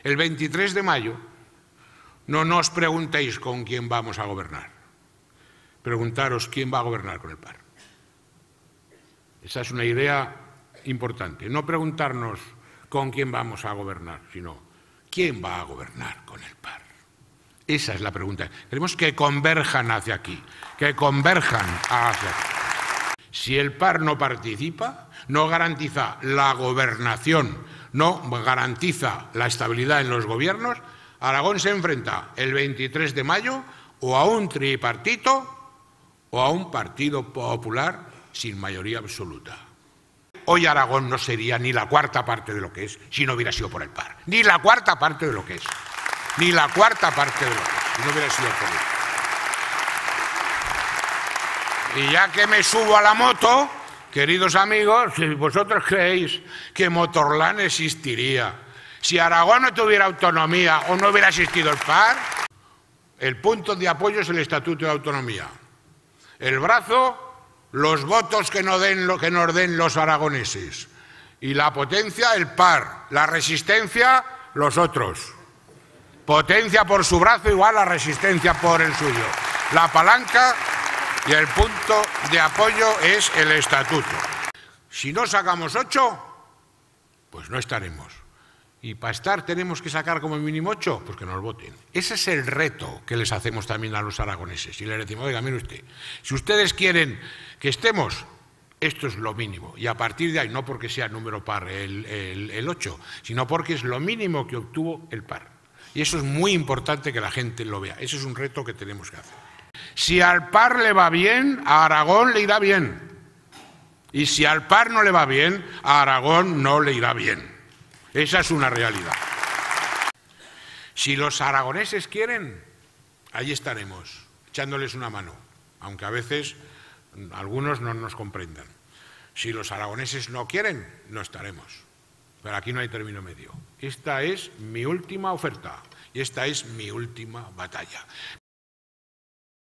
El 23 de mayo no nos preguntéis con quién vamos a gobernar. Preguntaros quién va a gobernar con el PAR. Esa es una idea importante. No preguntarnos con quién vamos a gobernar, sino quién va a gobernar con el PAR. Esa es la pregunta. Queremos que converjan hacia aquí, que converjan hacia aquí. Si el PAR no participa, no garantiza la gobernación, no garantiza la estabilidad en los gobiernos, Aragón se enfrenta el 23 de mayo o a un tripartito o a un partido popular sin mayoría absoluta. Hoy Aragón no sería ni la cuarta parte de lo que es si no hubiera sido por el PAR. Ni la cuarta parte de lo que es. Ni la cuarta parte de lo que es si no hubiera sido por el PAR. Y ya que me subo a la moto, queridos amigos, si vosotros creéis que Motorland existiría, si Aragón no tuviera autonomía o no hubiera existido el PAR, el punto de apoyo es el Estatuto de Autonomía. El brazo, los votos que nos den los aragoneses. Y la potencia, el PAR. La resistencia, los otros. Potencia por su brazo igual a resistencia por el suyo. La palanca y el punto de apoyo es el Estatuto. Si no sacamos 8, pues no estaremos. Y para estar tenemos que sacar como mínimo 8, pues que nos voten. Ese es el reto que les hacemos también a los aragoneses. Y les decimos, oiga, mire usted, si ustedes quieren que estemos, esto es lo mínimo. Y a partir de ahí, no porque sea número par el 8, sino porque es lo mínimo que obtuvo el PAR. Y eso es muy importante que la gente lo vea. Ese es un reto que tenemos que hacer. Si al PAR le va bien, a Aragón le irá bien. Y si al PAR no le va bien, a Aragón no le irá bien. Esa es una realidad. Si los aragoneses quieren, ahí estaremos, echándoles una mano, aunque a veces algunos no nos comprendan. Si los aragoneses no quieren, no estaremos. Pero aquí no hay término medio. Esta es mi última oferta y esta es mi última batalla.